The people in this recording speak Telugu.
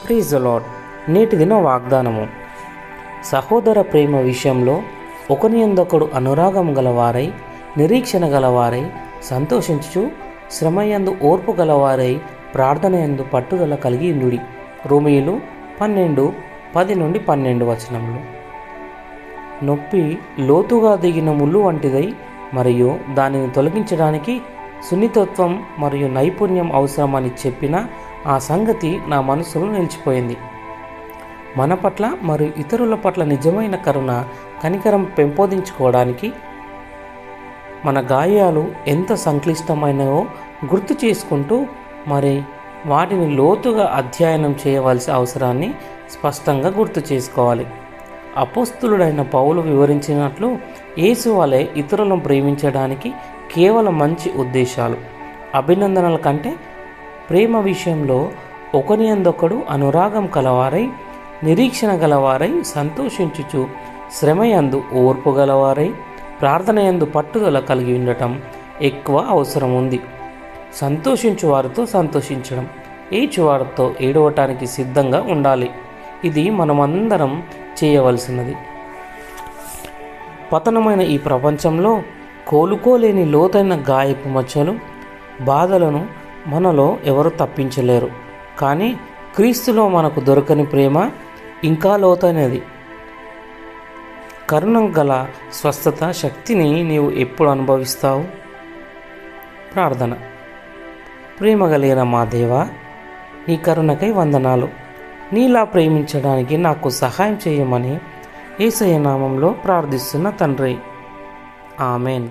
Praise the lord. నేటి దిన వాగ్దానము. సహోదర ప్రేమ విషయంలో ఒకని యందొకడు అనురాగం గలవారై, నిరీక్షణ గలవారై, సంతోషించుచు, శ్రమయందు ఓర్పు గలవారై, ప్రార్థన యందు పట్టుదల కలిగి ఉండుడి. రోమీయులు 12:10-12 నొప్పి లోతుగా దిగిన ముళ్ళు వంటిదై మరియు దానిని తొలగించడానికి సున్నితత్వం మరియు నైపుణ్యం అవసరమని చెప్పిన ఆ సంగతి నా మనసులో నిలిచిపోయింది. మన పట్ల మరియు ఇతరుల పట్ల నిజమైన కరుణ, కనికరం పెంపొందించుకోవడానికి మన గాయాలు ఎంత సంక్లిష్టమైనవో గుర్తు చేసుకుంటూ మరి వాటిని లోతుగా అధ్యయనం చేయవలసిన అవసరాన్ని స్పష్టంగా గుర్తు చేసుకోవాలి. అపోస్తలుడైన పౌలు వివరించినట్లు యేసు వలె ఇతరులను ప్రేమించడానికి కేవలం మంచి ఉద్దేశాలు, అభినందనల కంటే ప్రేమ విషయంలో ఒకని యందొకడు అనురాగం కలవారై, నిరీక్షణ గలవారై, సంతోషించుచు, శ్రమయందు ఓర్పు గలవారై, ప్రార్థన యందు పట్టుదల కలిగి ఉండటం ఎక్కువ అవసరం ఉంది. సంతోషించు వారితో సంతోషించడం, ఏడ్చువారితో ఏడవటానికి సిద్ధంగా ఉండాలి. ఇది మనమందరం చేయవలసినది. పతనమైన ఈ ప్రపంచంలో కోలుకోలేని లోతైన గాయపు మచ్చలు, బాధలను మనలో ఎవరు తప్పించలేరు. కానీ క్రీస్తులో మనకు దొరకని ప్రేమ ఇంకా లోతైనది. కరుణ గల స్వస్థత శక్తిని నీవు ఎప్పుడు అనుభవిస్తావు? ప్రార్థన. ప్రేమ కలిగిన మా దేవా, నీ కరుణకై వందనాలు. నీలా ప్రేమించడానికి నాకు సహాయం చేయమని యేసయ్య నామంలో ప్రార్థిస్తున్న తండ్రి. ఆమెన్.